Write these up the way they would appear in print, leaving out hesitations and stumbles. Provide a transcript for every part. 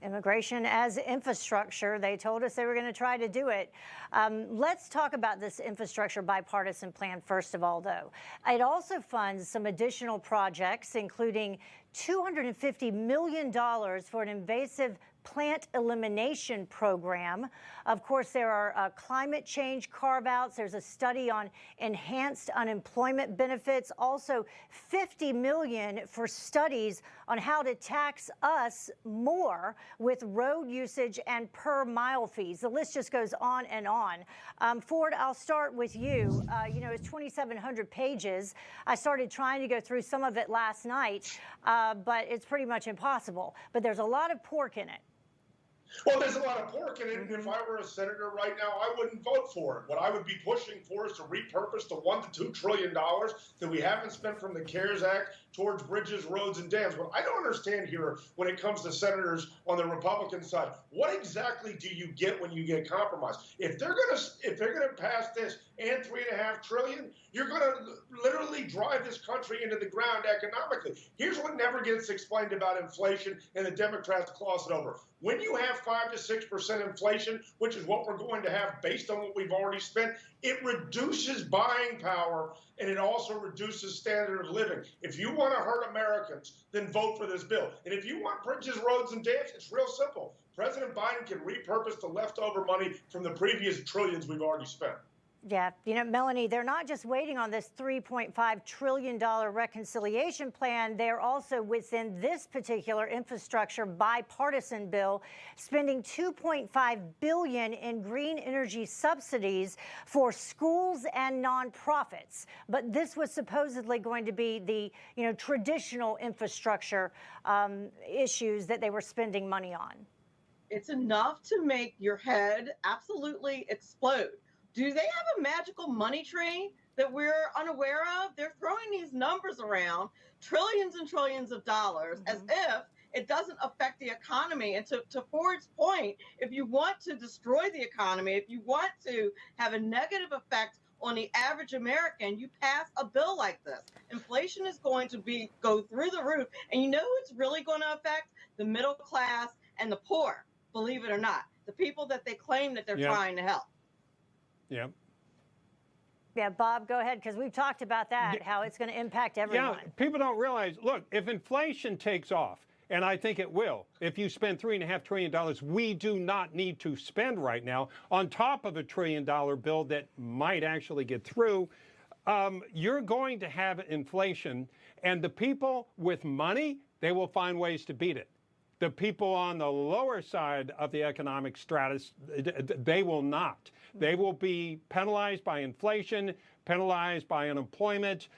Immigration as infrastructure. They told us they were going to try to do it. Let's talk about this infrastructure bipartisan plan first of all, though. It also funds some additional projects, including $250 million for an invasive plant elimination program. Of course, there are climate change carve-outs. There's a study on enhanced unemployment benefits. Also, $50 million for studies on how to tax us more with road usage and per mile fees. The list just goes on and on. Ford, I'll start with you. It's 2,700 pages. I started trying to go through some of it last night, but it's pretty much impossible. But there's a lot of pork in it. Well, there's a lot of pork in it, and if I were a senator right now, I wouldn't vote for it. What I would be pushing for is to repurpose the $1 to $2 trillion that we haven't spent from the CARES Act towards bridges, roads, and dams. What I don't understand here when it comes to senators on the Republican side, what exactly do you get when you get compromised? If they're gonna pass this and $3.5 trillion, you're gonna literally drive this country into the ground economically. Here's what never gets explained about inflation, and the Democrats gloss it over. When you have 5 to 6% inflation, which is what we're going to have based on what we've already spent, it reduces buying power and it also reduces standard of living. If you want to hurt Americans, then vote for this bill. And if you want bridges, roads, and dams, it's real simple. President Biden can repurpose the leftover money from the previous trillions we've already spent. Yeah, Melanie, they're not just waiting on this $3.5 trillion reconciliation plan. They're also within this particular infrastructure bipartisan bill spending $2.5 billion in green energy subsidies for schools and nonprofits. But this was supposedly going to be the traditional infrastructure issues that they were spending money on. It's enough to make your head absolutely explode. Do they have a magical money tree that we're unaware of? They're throwing these numbers around, trillions and trillions of dollars, as if it doesn't affect the economy. And to Ford's point, if you want to destroy the economy, if you want to have a negative effect on the average American, you pass a bill like this. Inflation is going to go through the roof. And you know who's really going to affect? The middle class and the poor, believe it or not, the people that they claim that they're trying to help. Yeah. Yeah, Bob, go ahead, because we've talked about that, how it's going to impact everyone. Yeah, people don't realize, look, if inflation takes off, and I think it will, if you spend $3.5 trillion, we do not need to spend right now on top of a $1 trillion bill that might actually get through. You're going to have inflation, and the people with money, they will find ways to beat it. The people on the lower side of the economic stratus, they will not. They will be penalized by inflation, penalized by unemployment.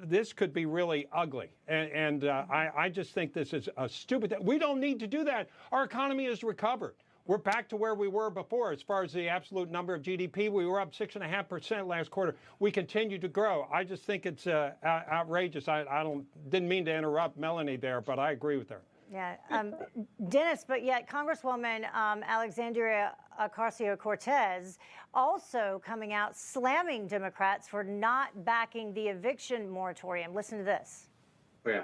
This could be really ugly. And I just think this is a stupid thing. We don't need to do that. Our economy is recovered. We're back to where we were before as far as the absolute number of GDP. We were up 6.5% last quarter. We continue to grow. I just think it's outrageous. Didn't mean to interrupt Melanie there, but I agree with her. Yeah, Dennis, but yet Congresswoman Alexandria Ocasio-Cortez also coming out slamming Democrats for not backing the eviction moratorium. Listen to this. Yeah.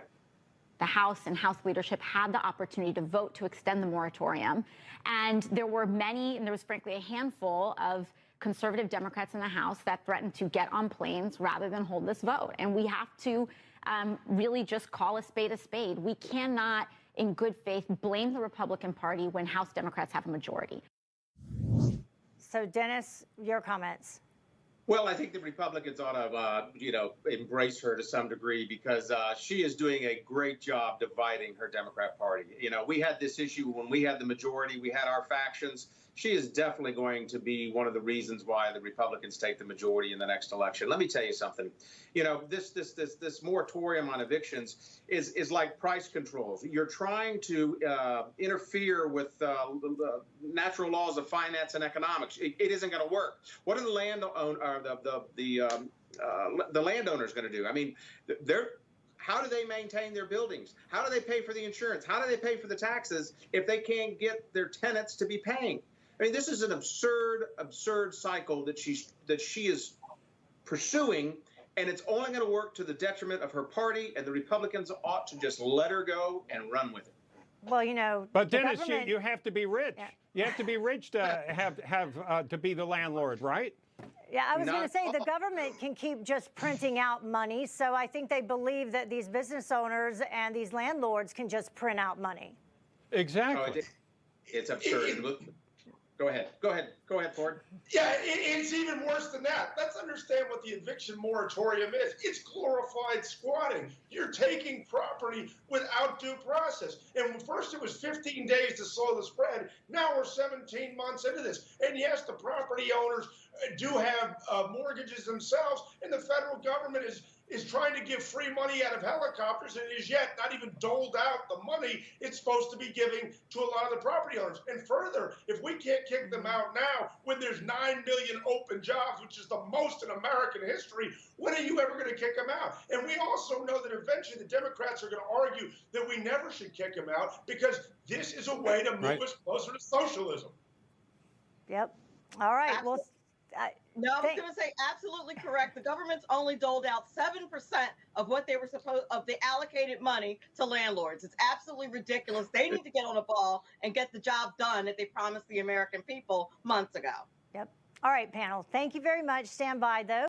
The House and House leadership had the opportunity to vote to extend the moratorium. And there were many, and there was frankly a handful of conservative Democrats in the House that threatened to get on planes rather than hold this vote. And we have to really just call a spade a spade. We cannot, in good faith, blame the Republican Party when House Democrats have a majority. So, Dennis, your comments. Well, I think the Republicans ought to, embrace her to some degree because she is doing a great job dividing her Democrat Party. We had this issue when we had the majority. We had our factions. She is definitely going to be one of the reasons why the Republicans take the majority in the next election. Let me tell you something. This moratorium on evictions is like price controls. You're trying to interfere with the natural laws of finance and economics. It isn't going to work. What are the landowners going to do? I mean, how do they maintain their buildings? How do they pay for the insurance? How do they pay for the taxes if they can't get their tenants to be paying? I mean, this is an absurd cycle that she is pursuing, and it's only going to work to the detriment of her party, and the Republicans ought to just let her go and run with it. Well, you know, But the Dennis, government- you have to be rich. Yeah. You have to be rich to have to be the landlord, right? Yeah, I was Not going to say at the all. government can keep just printing out money. So I think they believe that these business owners and these landlords can just print out money. Exactly. It's absurd. Look, go ahead, Ford. Yeah, it's even worse than that. Let's understand what the eviction moratorium is. It's glorified squatting. You're taking property without due process. And first it was 15 days to slow the spread. Now we're 17 months into this. And yes, the property owners do have mortgages themselves, and the federal government is trying to give free money out of helicopters and is yet not even doled out the money it's supposed to be giving to a lot of the property owners. And further, if we can't kick them out now when there's 9 million open jobs, which is the most in American history, when are you ever going to kick them out? And we also know that eventually the Democrats are going to argue that we never should kick them out because this is a way to move us closer to socialism. Yep. All right. Well, No, I was going to say absolutely correct. The government's only doled out 7% of what they were of the allocated money to landlords. It's absolutely ridiculous. They need to get on a ball and get the job done that they promised the American people months ago. yep. All right, panel. Thank you very much. Stand by, though.